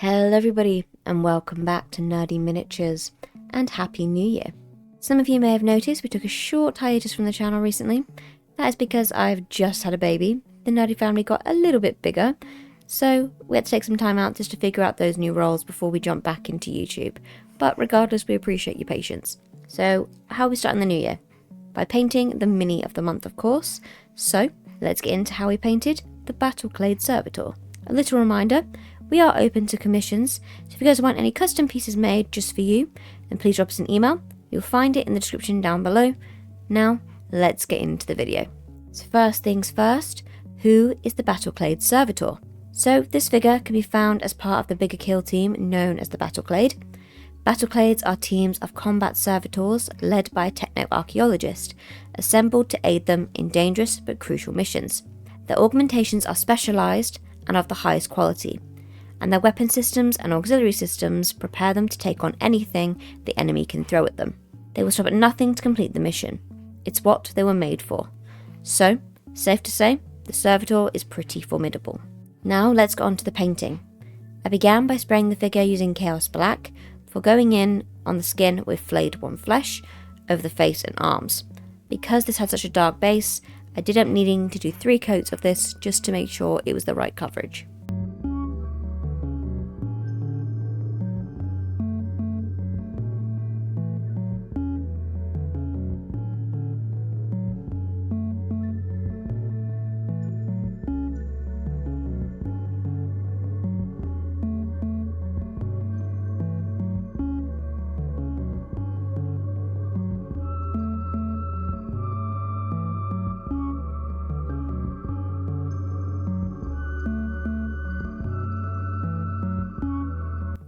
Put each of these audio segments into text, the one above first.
Hello everybody and welcome back to Nerdy Miniatures and Happy New Year. Some of you may have noticed we took a short hiatus from the channel recently. That is because I've just had a baby. The nerdy family got a little bit bigger, so we had to take some time out just to figure out those new roles before we jump back into YouTube. But regardless, we appreciate your patience. So how are we starting the new year? By painting the mini of the month, of course. So let's get into how we painted the Battleclade Servitor. A little reminder, we are open to commissions, so if you guys want any custom pieces made just for you, then please drop us an email. You'll find it in the description down below. Now, let's get into the video. So first things first, who is the Battleclade Servitor? So this figure can be found as part of the bigger kill team known as the Battleclade. Battleclades are teams of combat servitors led by a techno-archaeologist, assembled to aid them in dangerous but crucial missions. Their augmentations are specialised and of the highest quality, and their weapon systems and auxiliary systems prepare them to take on anything the enemy can throw at them. They will stop at nothing to complete the mission. It's what they were made for. So, safe to say, the Servitor is pretty formidable. Now let's get on to the painting. I began by spraying the figure using Chaos Black, before going in on the skin with Flayed One Flesh over the face and arms. Because this had such a dark base, I did end up needing to do 3 coats of this just to make sure it was the right coverage.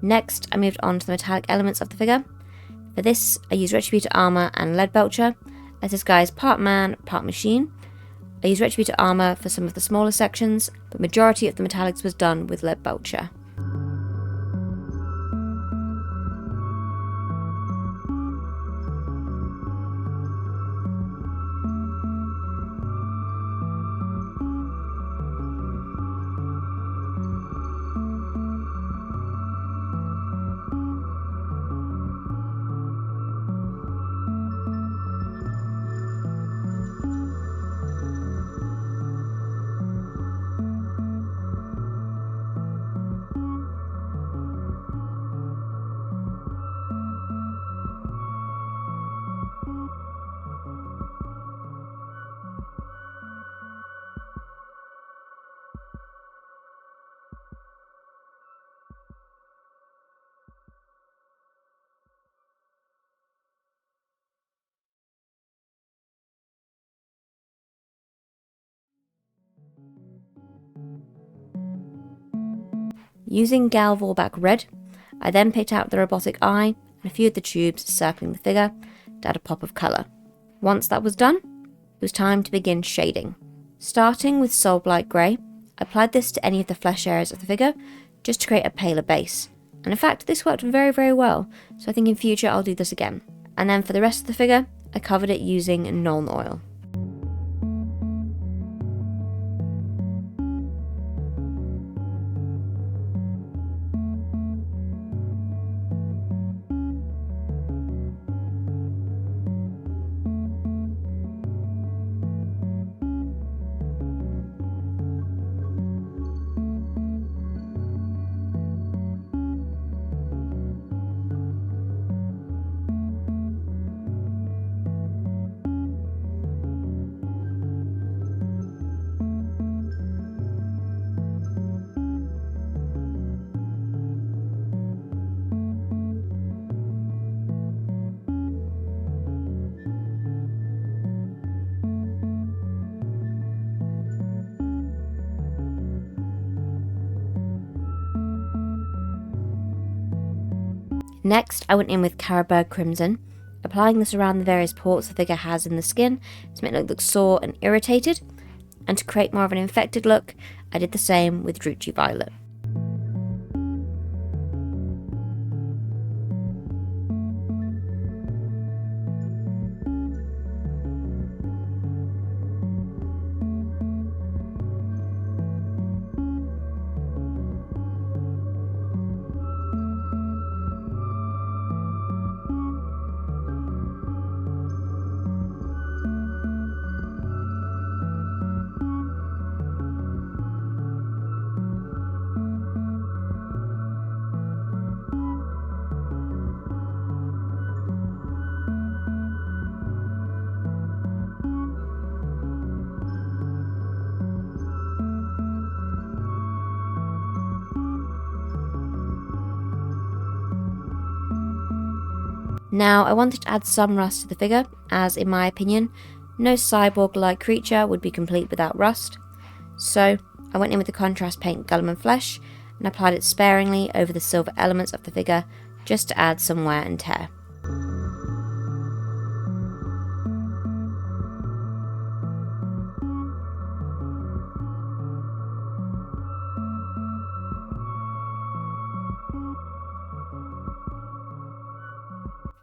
Next, I moved on to the metallic elements of the figure. For this, I used Retributor armor and lead belcher, as this guy is part man, part machine. I used Retributor armor for some of the smaller sections, but majority of the metallics was done with lead belcher. Using Gal Vorbak Red, I then picked out the robotic eye and a few of the tubes circling the figure to add a pop of colour. Once that was done, it was time to begin shading. Starting with Soul Blight Grey, I applied this to any of the flesh areas of the figure just to create a paler base. And in fact, this worked very well, so I think in future I'll do this again. And then for the rest of the figure, I covered it using Nuln Oil. Next, I went in with Carroburg Crimson, applying this around the various ports the figure has in the skin to make it look sore and irritated, and to create more of an infected look, I did the same with Druchii Violet. Now I wanted to add some rust to the figure, as in my opinion, no cyborg-like creature would be complete without rust. So I went in with the contrast paint Guilliman Flesh and applied it sparingly over the silver elements of the figure just to add some wear and tear.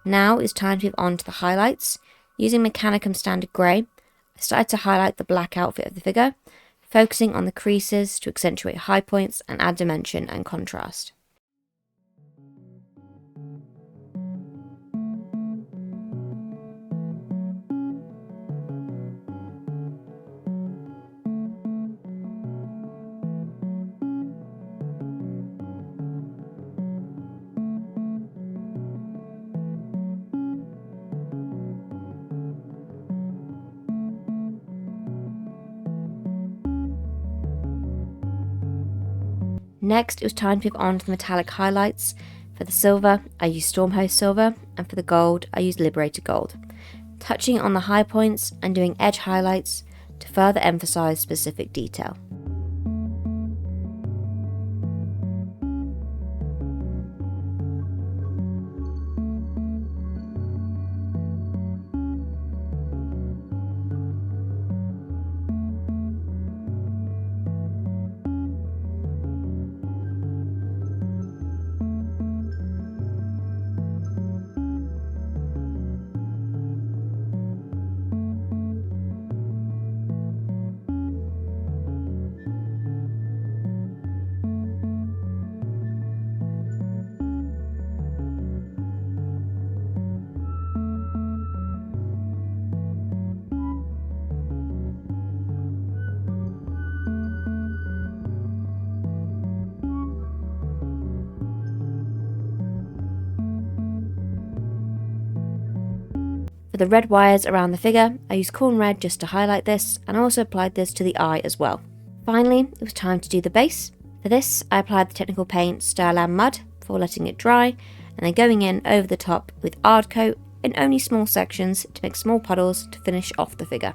Now it's time to move on to the highlights. Using Mechanicum Standard Grey, I started to highlight the black outfit of the figure, focusing on the creases to accentuate high points and add dimension and contrast. Next, it was time to move on to the metallic highlights. For the silver, I used Stormhost Silver, and for the gold, I used Liberator Gold, touching on the high points and doing edge highlights to further emphasize specific detail. For the red wires around the figure, I used Corn Red just to highlight this, and I also applied this to the eye as well. Finally, it was time to do the base. For this, I applied the technical paint Starland Mud before letting it dry, and then going in over the top with Ard Coat in only small sections to make small puddles to finish off the figure.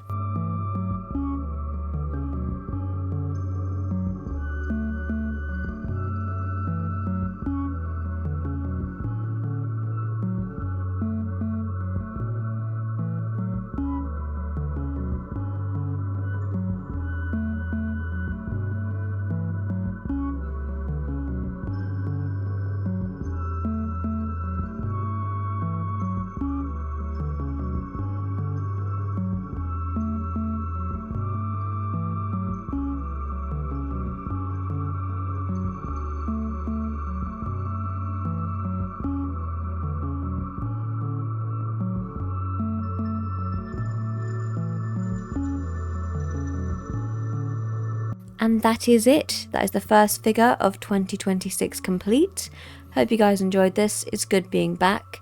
And that is it. That is the first figure of 2026 complete. Hope you guys enjoyed this. It's good being back.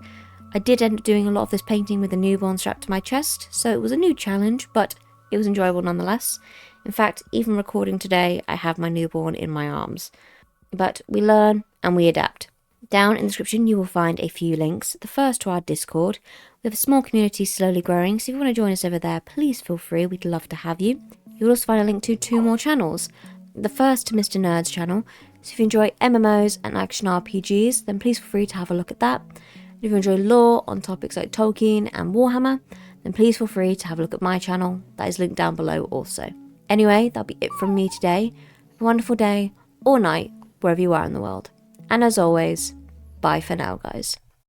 I did end up doing a lot of this painting with a newborn strapped to my chest, so it was a new challenge, but it was enjoyable nonetheless. In fact, even recording today, I have my newborn in my arms. But we learn and we adapt. Down in the description you will find a few links. The first to our Discord. We have a small community slowly growing, so if you want to join us over there, please feel free. We'd love to have you. You'll also find a link to 2 more channels. The first to Mr. Nerd's channel, so if you enjoy MMOs and action RPGs, then please feel free to have a look at that. If you enjoy lore on topics like Tolkien and Warhammer, then please feel free to have a look at my channel. That is linked down below also. Anyway, that'll be it from me today. Have a wonderful day or night, wherever you are in the world. And as always, bye for now, guys.